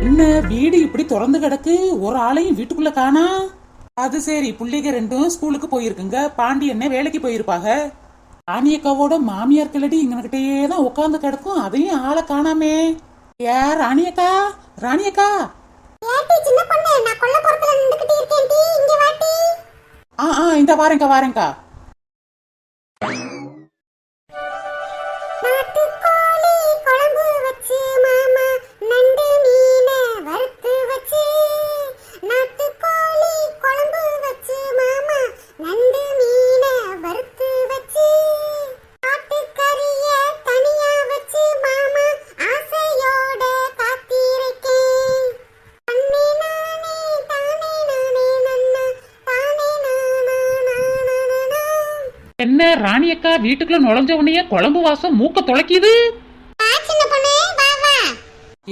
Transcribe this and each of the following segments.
என்ன வீடு இப்படி திறந்து கிடக்கு, ஒரு ஆளையும் வீட்டுக்குள்ள காணா. அது சரி, பிள்ளைங்க ரெண்டும் ஸ்கூலுக்கு போயிருக்குங்க. பாண்டி என்ன வேலைக்கு போயிருப்பாங்க. ராணியக்காவோட மாமியார் கிளடி இங்ககிட்டயே தான் உட்காந்து கிடக்கும், அதையும் ஆளை காணாமே. யார் ராணியக்கா? ராணியக்கா இந்த வாரேங்கா வாரேங்கா. என்ன ராணியக்கா வீட்டுக்குள்ள நுழைஞ்ச உடனே குழம்பு வாசம் மூக்க தொலைக்குது.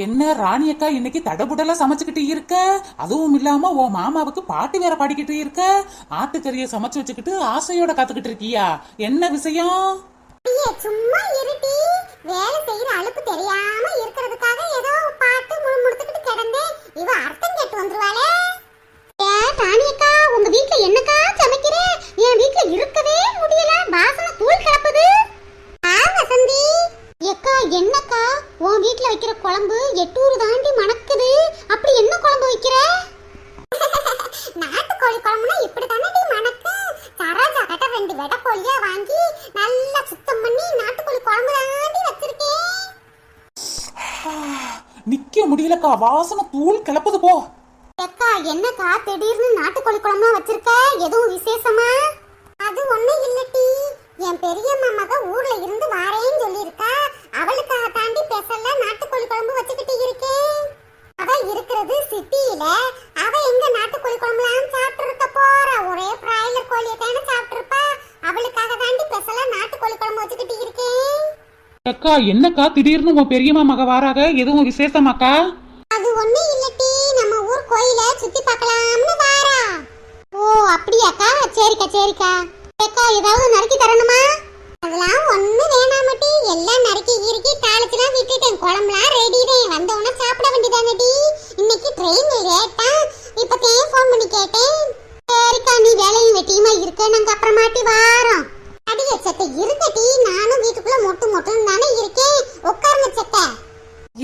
என்ன ராணியக்கா இன்னைக்கு தடபுடலா சமைச்சுக்கிட்டு இருக்க? அதுவும் இல்லாம உன் மாமாவுக்கு பாட்டு வேற பாடிக்கிட்டு இருக்க. ஆட்டுக்கறிய சமைச்சு வச்சுக்கிட்டு ஆசையோட காத்துக்கிட்டு இருக்கியா? என்ன விஷயம்? சும்மா இருட்டி, வேலை செய்யற அலுப்பு தெரியாம இருக்கிறதுக்காக ஏதோ பாட்டு முழுமுடுத்துக்கிட்டு கிடந்தேன். இவ அர்த்தம் கேட்டு வந்துருவாளே. ராணியக்கா, உங்க வீட்டுல என்னக்கா சமைக்கிற? என் வீட்டுல இருக்கவே முடியல, வாசனை தூள் கிளப்புது. வசந்தி ஏக்கா, என்னக்கா உன் வீட்டுல வைக்கிற குழம்பு எட்டூர் தாண்டி மணக்குது. அப்படி என்ன குழம்பு வைக்கிற? நாட்டுக்கோழி குழம்புனா இப்படி தானே மணக்கு. சரோஜா கிட்ட 2 வெடை கோழியா வாங்கி நல்லா சுத்தம் பண்ணி நாட்டுக்கோழி குழம்பு தாண்டி வச்சிருக்கேன். நிக்க முடியலக்கா, வாசனை தூள் கிளப்புது போ. அக்கா, என்னக்கா திடீர்னு நாட்டுக்கோழி குழம்பா வச்சிருக்க? எதுவும் விசேஷமா? அது ஒண்ணும் இல்லட்டி, என் பெரியம்மா மக ஊர்ல இருந்து வாரேன்னு சொல்லியிருக்கா. அவளுக்காக தாண்டி ஸ்பெஷலா நாட்டுக்கோழி குழம்பு வச்சுக்கிட்டு இருக்கேன். அவ இருக்கிறது சிட்டியில. அவ எங்க நாட்டுக்கோழி குழம்புலாம் சாப்பிட்டு இருக்க போறா? ஒரே பிராய்லர் கோழியை தானே சாப்பிட்டு இருப்பா. அவளுக்காக தாண்டி ஸ்பெஷலா நாட்டுக்கோழி குழம்பு வச்சுக்கிட்டு இருக்கேன். அக்கா, என்னக்கா திடீர்னு உன் பெரியம்மா மக வாராக? எதுவும் விசேஷமாக்கா? அது ஒண்ணும் இல்லட்டி, நம்ம ஊர் கோயில சுத்தி பார்க்கலாம்னு வாரா. ஓ அப்படியாக்கா, சரிக்கா சரிக்கா. அக்கா, ஏதாவது நறுக்கி தரணுமா? அதெல்லாம் ஒண்ணும் வேணாமட்டி, எல்லாம் நறுக்கி இறுக்கி தாளிச்சுலாம் விட்டுட்டேன். குழம்புலாம் ரெடிதான், வந்த உடனே சாப்பிட வேண்டியதானடி. இன்னைக்கு ட்ரெயின் லேட்டா, இப்பதான் ஃபோன் பண்ணி கேட்டேன். சரிக்கா, நீ வேலையும் வெட்டியுமா இருக்க, நாங்க அப்புறமாட்டி வாரோம். அடிய சட்டை இருக்கட்டி, நானும் வீட்டுக்குள்ள மொட்டு மொட்டுன்னு தானே இருக்கேன். உட்காருங்க சட்டை.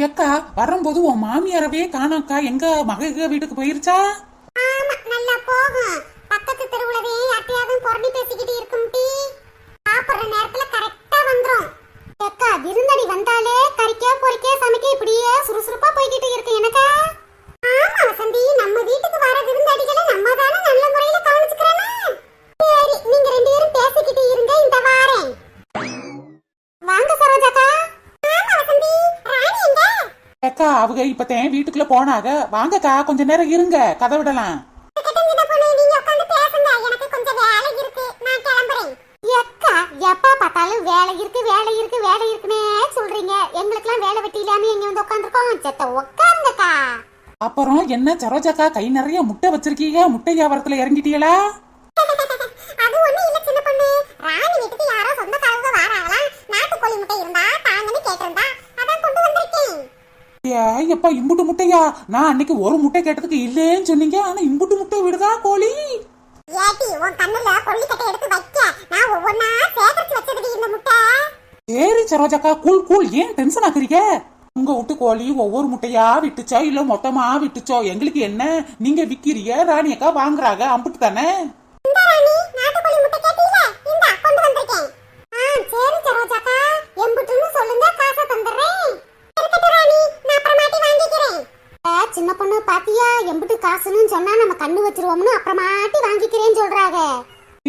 ஏக்கா, வரும்போது உன் மாமியாரவே காணாக்கா. எங்க மக வீட்டுக்கு போயிருச்சா? ஆமா, நல்லா போகும். பக்கத்து தெருவுலவே யார்ட்டையாவது பொறணி பேசிக்கிட்டு இருக்கும். டீ சாப்பிடுற நேரத்துல கரெக்டா வந்துரும். அக்கா, விருந்தாடி வந்தாலே கறிக்க பொறிக்க சமைக்க இப்படியே சுறுசுறுப்பா போய்கிட்டு இருக்கு எனக்கா. ஆமா வசந்தி, நம்ம வீட்டுக்கு வர விருந்தாடிகளை நம்ம தானே நல்ல முறையில கவனிச்சுக்கிறோம். சரி, நீங்க 2 பேரும் பேசிக்கிட்டு இருங்க, இந்த வாரேன். வாங்க சரோஜாக்கா. ஆமா வசந்தி, ராணி எங்க? அக்கா, அவங்க இப்பதான் வீட்டுக்குள்ள போனாங்க. வாங்கக்கா, கொஞ்ச நேரம் இருங்க, கதை விடலாம். எப்பா பார்த்தாலும் வேலை இருக்கு வேலை இருக்கு வேலை இருக்குன்னே சொல்றீங்க. எங்களுக்கெல்லாம் வேலை வெட்டி இல்லாம எங்க வந்து உட்காந்துருக்கோம். செத்த உட்காருங்கக்கா. அப்புறம் என்ன சரோஜாக்கா, கை நிறைய முட்டை வச்சிருக்கீங்க. முட்டை வியாபாரத்துல இறங்கிட்டீங்களா? அது ஒண்ணு இல்ல சின்ன பொண்ணு, ராணி வீட்டுக்கு யாரோ சொந்தக்காரங்க வராங்களா, நாட்டுக்கோழி முட்டை இருந்தா தாங்கன்னு கேட்டிருந்தா, அதான் கொண்டு வந்திருக்கேன். எப்பா இம்புட்டு முட்டையா? நான் அன்னைக்கு ஒரு முட்டை கேட்டதுக்கு இல்லேன்னு சொன்னீங்க, ஆனா இம்புட்டு முட்டை விடுதா கோழி? ஏட்டி, உன் கண்ணுல கொள்ளிக்கட்டை எடுத்து வைக்க நான் ஒவ்வொன்னா சேகரிச்சு வச்சதுடி இந்த முட்டை. சரி சரோஜாக்கா, கூல் கூல், ஏன் டென்ஷன் ஆக்குறீங்க? உங்க வீட்டு கோழி ஒவ்வொரு முட்டையா விட்டுச்சோ இல்ல மொத்தமா விட்டுச்சோ எங்களுக்கு என்ன? நீங்க விக்கிறீங்க, ராணியக்கா வாங்குறாங்க, அம்புட்டு தானே. இந்த ராணி, நாட்டுக்கோழி முட்டை கேட்டீல, இந்தா கொண்டு வந்திருக்கேன். சரி சரோஜாக்கா, எம்புட்டுன்னு சொல்லுங்க, காசை தந்துறேன். இருக்கட்டும் ராணி, நான் அப்புறமாட்டி வாங்கிக்கிறேன். சின்ன பொண்ணு பாத்தியா, எம்புட்டு காசுன்னு சொன்னா நம்ம கண்ணு வச்சிருவோம்னு அப்புறமாட்டி வாங்கிக்கிறேன்னு சொல்றாங்க.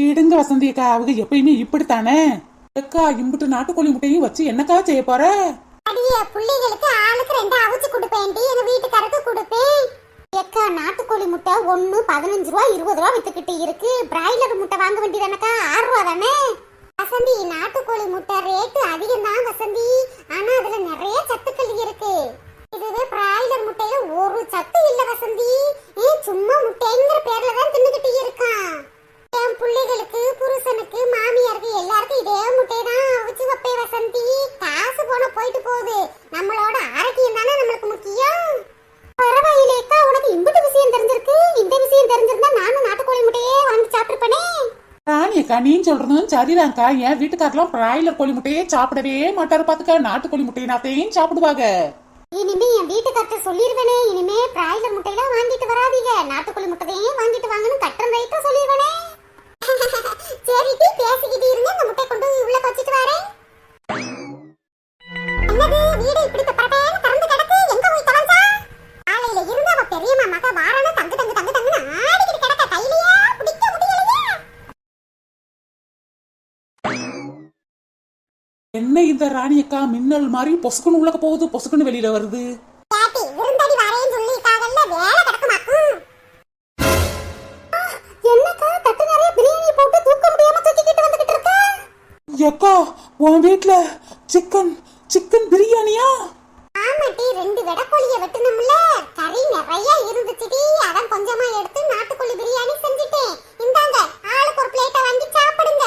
இடுங்க வசந்தி அக்கா, அவங்க எப்பயுமே இப்படித்தானே. அக்கா, இம்புட்டு நாட்டுக்கோழி முட்டையும் வச்சு என்னக்கா செய்ய போற? அடியே, புள்ளைகளுக்கு ஆளுக்கு 2 அவிச்சு கொடுப்பேன்டி, எங்க வீட்டுக்காரருக்கு கொடுப்பேன். ஏக்கா, நாட்டுக்கோழி முட்டை ஒண்ணு 15 ரூபா 20 ரூபா வித்துக்கிட்டு இருக்கு. பிராய்லர் முட்டை வாங்க வேண்டியதானக்கா, 6 ரூபா தானே. வசந்தி, நாட்டுக்கோழி முட்டை ரேட்டு அதிகம் தான் வசந்தி, ஆனா அதுல நிறைய சத்துக்கள் இருக்கு. இதுவே பிராய்லர் முட்டையில ஒரு சத்து இல்ல வசந்தி. சும்மா முட்டைங்கிற பேர்ல தான் தின்னுகிட்டு இருக்கான். என் பிள்ளைகளுக்கு, புருஷனுக்கு, மாமியாருக்கு எல்லாருக்கும் இதே முட்டையை தான் அவிச்சு வைப்பேன் வசந்தி. காசு போன போயிட்டு போகுது, நம்மளோட ஆரோக்கியம் தானே நம்மளுக்கு முக்கியம். அக்கா நீ சொல்றதும் சரிதான்க்கா. என் வீட்டுக்காரெல்லாம் பிராய்லர் கோழி முட்டையே சாப்பிடவே மாட்டாரு பாத்துக்க. நாட்டுக்கோழி முட்டையை நாத்தையும் சாப்பிடுவாங்க. இனிமே என் வீட்டுக்கார்ட்ட சொல்லிருவேனே, இனிமே பிராய்லர் முட்டையெல்லாம் வாங்கிட்டு வராதீங்க, நாட்டுக்கோழி முட்டையையும் வாங்கிட்டு வாங்கன்னு கட்டம் ரைட்டா சொல்லிருவேனே. சரி டீ பேசிக்கிட்டு இருங்க, இந்த முட்டை கொண்டு உள்ள வச்சிட்டு வரேன். என்னது வீடு இப்படி பரபரன்னு திறந்து கிடக்கு, எங்க போய் தொலைஞ்சா? காலையில இருந்து அவ பெரியம்மா மக வாரான தங்கு தங்கு தங்கு தங்குன்னு ஆடிக்கிட்டு கிடக்க, கையிலேயே பிடிக்க முடியலையே. என்ன இந்த ராணி அக்கா மின்னல் மாதிரி பொசுக்குன்னு உள்ளக்க போகுது, பொசுக்குன்னு வெளியில வருது. கேட்டி விருந்தடி வரேன்னு சொல்லிருக்காங்கல்ல, வேலை கிடக்குமாக்கும். என்னக்கா தட்டு நிறைய பிரியாணி போட்டு தூக்க முடியாம தூக்கிக்கிட்டு வந்துகிட்டு இருக்க? அக்கா உன் வீட்டுல சிக்கன் பிரியாணியா? ஆமாட்டி, 2 வெடக்கோழிய வெட்டணும்ல, கறி நிறைய இருந்துச்சுடி, அதான் கொஞ்சமா எடுத்து நாட்டுக்கோழி பிரியாணி செஞ்சுட்டேன். இந்தாங்க ஆளுக்கு ஒரு பிளேட்டை வாங்கி சாப்பிடுங்க.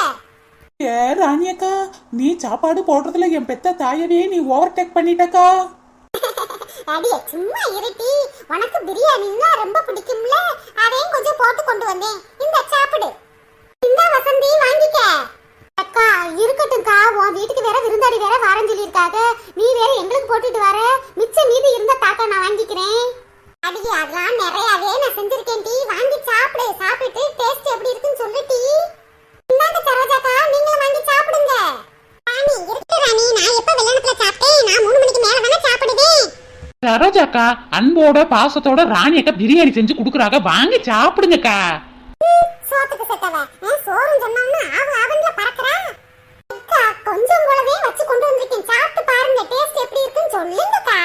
ஏ ராணி அக்கா, நீ சாப்பாடு போடுறதுல என் பெத்த தாயவே நீ ஓவர்டேக் பண்ணிட்டக்கா. அடியே சும்மா இருட்டி, உனக்கு பிரியாணின்னா ரொம்ப பிடிக்கும்ல, அதையும் கொஞ்சம் போட்டு கொண்டு வந்தேன், இந்த சாப்பிடு. இந்த வசந்தி வாங்கிக்க. அக்கா இருக்கட்டும்க்கா, உன் வீட்டுக்கு வேற விருந்தாடி வேற வாரம் சொல்லியிருக்காங்க, நீ வேற எங்களுக்கு போட்டுட்டு வர, மிச்சம் மீதி இருந்த தாத்தா நான் வாங்கிக்கிறேன். அடியே அதெல்லாம் நிறையவே நான் செஞ்சிருக்கேன் டீ, வாங்கி சாப்பிடு, சாப்பிட்டு டேஸ்ட் எப்படி இருக்குன்னு சொல்லிட்டி. இந்தாங்க சரோஜாக்கா, நீங்களும் வாங்கி சாப்பிடுங்க. ராணி இருக்கு ராணி, நான் எப்ப வெள்ளனத்துல சாப்பிட்டேன், நான் 3 மணிக்கு மேல தானே சாப்பிடுவேன். சரோஜாக்கா அன்போட பாசத்தோட ராணி அக்கா பிரியாணி செஞ்சு குடுக்குறாங்க, வாங்கி சாப்பிடுங்கக்கா. சோத்துக்கு செத்தவ சோறு சொன்னோம்னா அவன்ல பறக்குறா. அக்கா கொஞ்சம் போலவே வச்சு கொண்டு வந்திருக்கேன், சாப்பிட்டு பாருங்க, டேஸ்ட் எப்படி இருக்குன்னு சொல்லுங்கக்கா.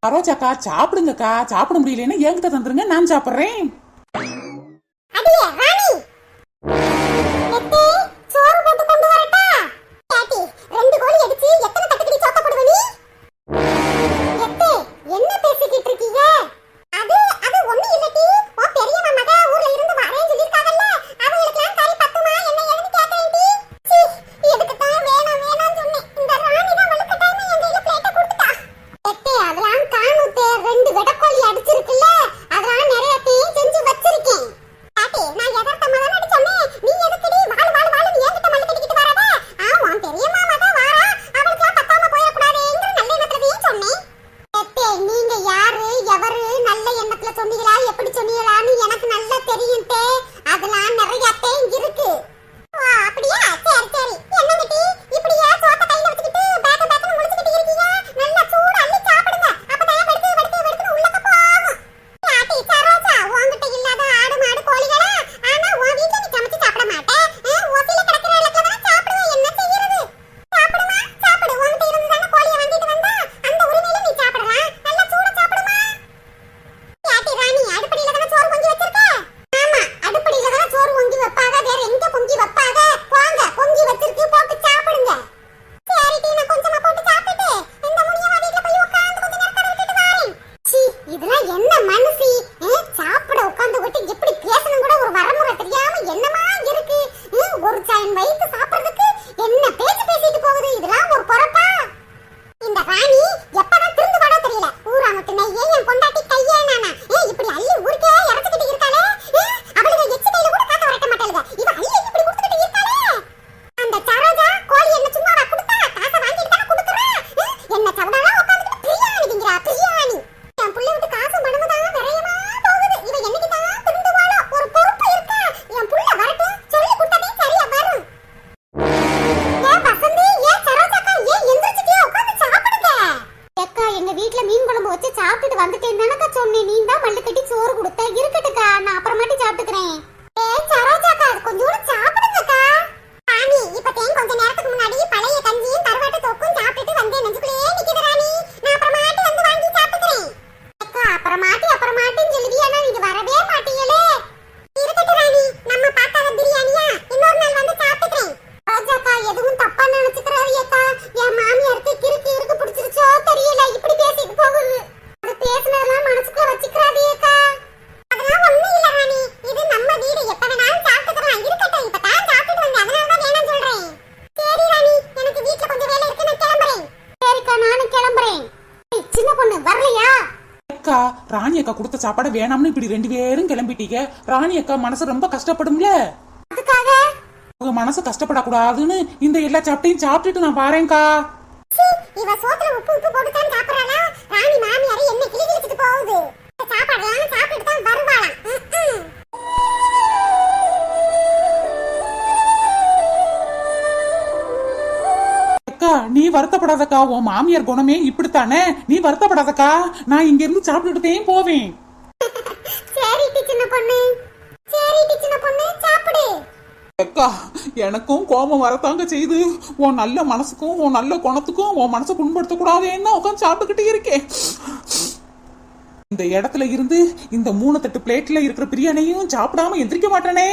சரோஜாக்கா சாப்பிடுங்கக்கா, சாப்பிட முடியலன்னா என்கிட்ட தந்துருங்க, நான் சாப்பிடுறேன். அடியே ராணி, எத்தே சோறு போட்டு கொண்டு வரட்டா? கேட்டி 2 கோழி அடிச்சு எத்தனை தட்டுக்கடி சோத்த போடுவ நீ? எத்தே என்ன பேசிக்கிட்டு இருக்கீங்க? அது ஒண்ணு இல்லடி, உன் பெரிய மாமா ஊர்ல இருந்து வரேன்னு சொல்லிருக்காங்கல்ல, அவங்களுக்குலாம் கறி பத்துமா என்ன ஏதுன்னு கேட்கறேன்டி. சீ, இதுக்கு தான் வேணாம்னு சொன்னேன், இந்த ராணி தான் வலுக்கட்டாயமா என் கையில பிளேட்டை கொடுத்துட்டா. எத்தே அதெல்லாம் காணுத்தே, 2 வெடக்கோழி அடிச்சிருக்குல்ல, அதெல்லாம் நிறைய செஞ்சு வச்சிருக்கேன். கேட்டி நான் எதர்த்தமா தானே அடி சொன்னேன், நீ எதுக்குடி வாழு என்கிட்ட மல்லு கட்டிக்கிட்டு வரத? உன் பெரிய மாமா தான் வாரா, அவளுக்குலாம் பத்தாம போயிடக்கூடாதுங்கிற நல்ல எண்ணத்துலயும் சொன்னேன். எத்தே நீங்க யாரு எவரு நல்ல எண்ணத்துல சொன்னீங்களா எப்படி சொன்னீங்களான்னு எனக்கு நல்லா தெரியும் தே, அதெல்லாம் நிறைய இருக்கு. அப்படியா? சரி சரி. என்னங்க டீ இப்படியா சோத்த கையில வச்சுக்கிட்டு பேக்க முடிச்சுக்கிட்டு இருக்கீங்க? நல்லா சூடு அள்ளி சாப்பிடுங்க, அப்பதான் வெடுத்து உள்ளக்க போகும். யாட்டி சரோஜா, உன்கிட்ட இல்லாத ஆடு மாடு கோழிகளா? ஆனா உன் வீட்ல நீ சமைச்சு சாப்பிட மாட்டே, ஓசில கிடக்கிற இடத்துல தான் சாப்பிடுவேன், என்ன செய்யறது? சாப்பிடுமா சாப்பிடு, உன்கிட்ட இருந்து தானே கோழியை வாங்கிட்டு வந்தா, அந்த உரிமையில நீ சாப்பிடலாம், நல்லா சூட சாப்பிடுமா. யாட்டி ராணி அடுப்படியில தானே சோறு பொங்கி வச்சிருக்க? ஆமா அடுப்படியில தானே சோறு பொங்கி வைப்பாங்க, வேற எங்க பொங்கி வைப்பாங்க? போங்க பொங்கி வச்சிருக்கு, போட்டு சாப்பிடுங்க. சரி டீ நான் கொஞ்சமா போட்டு சாப்பிட்டுட்டு இந்த முடியவா வீட்ல போய் உட்கார்ந்து கொஞ்ச நேரம் கடை விட்டுட்டு வரேன். சீ இதெல்லாம் என்ன மனசி, சாப்பிட உட்கார்ந்து விட்டு எப்படி பேசணும் கூட ஒரு வரமுறை தெரியாம என்னமா இருக்கு. ஒரு சாயன் வயிற்று சாப்பிடுறதுக்கு என்ன பேச்சு பேசிட்டு போகுது, இதெல்லாம் ஒரு பொறப்பா? இந்த ராணி எப்பதான் திருந்து வாடா தெரியல, ஊரா முட்டுனே ஏன் பொண்டாட்டி கையே நானா இப்படி அள்ளி ஊருக்கே இறச்சிக்கிட்டு இருக்காளே, அவளுக்கு எச்சு கையில கூட காக்க வரட்ட மாட்டாளுங்க, இவ அள்ளி இப்படி கொடுத்துக்கிட்டு இருக்காளே. அந்த சரோஜா கோழி என்ன சும்மாவா கொடுத்தா, காசை வாங்கிட்டு தானே கொடுக்குறா, என்ன சவடாலாம் உட்காந்துட்டு பிரியாணிங்கிறா பிரியாணி. என் புள்ள விட்டு காசு மனமுதான் நிறையமா போகுது, இவ என்னைக்கு தான் திருந்துவாளோ, ஒரு பொறுப்பு இருக்கா? என் புள்ள வரட்டும், சொல்லி கொடுத்ததே சரியா வரும். ஏன் வசந்தி, ஏன் சரோஜாக்கா, ஏன் எந்திரிச்சிட்டியா, உட்கார்ந்து சாப்பிடுங்க. அக்கா எங்க வீட்ல மீன் குழம்பு வச்சு சாப்பிட்டுட்டு வந்துட்டேன் தானக்கா சொன்னேன், நீ தான் மல்லு கட்டி சோறு கொடுத்த, இருக்கட்டுக்கா நான் அப்புறமாட்டி சாப்பிட்டுக்கிறேன். சரோஜாக்கா கொஞ்சோடு சாப்பிடுங்கக்கா. ராணி இப்ப கொஞ்ச நேரத்துக்கு முன்னாடி பழைய கஞ்சியும் கருவாட்டு தொக்கும் சாப்பிட்டுட்டு வந்தேன், நெஞ்சுக்குள்ளே நிக்குது ராணி, நான் அப்புறமாட்டி வந்து வாங்கி சாப்பிட்டுக்கிறேன். அக்கா அப்புறமாட்டின்னு சொல்லுவியா, நீங்க வரவே மாட்டீங்களே. இருக்கட்டும் ராணி, நம்ம பார்க்காத பிரியாணியா இன்னொரு நாள் வந்து சாப்பிட்டுக்கிறேன். ரோஜாக்கா எதுவும் தப்பா நினைச்சுக்கிறாரு அக்கா, என் மாமியாருக்கு கிறுக்கு பிடிச்சிருச்சோ தெரியல, இப்படி பேசிட்டு போகுது. அது பேசுனதெல்லாம் மனசுக்குள்ள வச்சுக்கிறாதே அக்கா. அதெல்லாம் ஒண்ணும் இல்ல ராணி, இது நம்ம வீடு, எப்ப வேணாலும் சாப்பிட்டுக்கலாம், இருக்கட்டும், இப்ப தான் சாப்பிட்டு வந்தேன், அதனால தான் வேணாம்னு சொல்றேன். சரி ராணி, எனக்கு வீட்ல கொஞ்சம் வேலை இருக்கு, நான் கிளம்புறேன். சரிக்கா நானும் கிளம்புறேன். சின்ன பொண்ணு வரலையா? அக்கா ராணி அக்கா கொடுத்த சாப்பாடை வேணாம்னு இப்படி 2 பேரும் கிளம்பிட்டீங்க, ராணி அக்கா மனசு ரொம்ப கஷ்டப்படும்ல. அதுக்காக உங்க உங்க மனசு கஷ்டப்படக்கூடாதுன்னு இந்த எல்லா சாப்பிட்டையும் சாப்பிட்டுட்டு நான் பாறேன்க்கா. சீ, இவ சோத்துல உப்பு போட்டுதான் சாப்பிடறாளா? ராணி மாமியாரை என்ன கிழிச்சிட்டு போகுது. சாப்பாடுலாம் சாப்பிட்டு தான் வருவாளாம். அக்கா நீ வருத்தப்படாதக்கா, உன் மாமியார் குணமே இப்படித்தானே, நீ வருத்தப்படாதக்கா. நான் இங்க இருந்து சாப்பிட்டுட்டே போவேன். சரிடி சின்ன பொண்ணு, சரிடி சின்ன பொண்ணு, சாப்பிடு. அக்கா எனக்கும் கோபம் வரத்தாங்க செய்து, உன் நல்ல மனசுக்கும் உன் நல்ல குணத்துக்கும் உன் மனசை புண்படுத்த கூடாதுன்னு உட்காந்து சாப்பிட்டுக்கிட்டே இருக்கேன். இந்த இடத்துல இருந்து இந்த 3 தட்டு பிளேட்ல இருக்கிற பிரியாணியும் சாப்பிடாம எந்திரிக்க மாட்டேனே.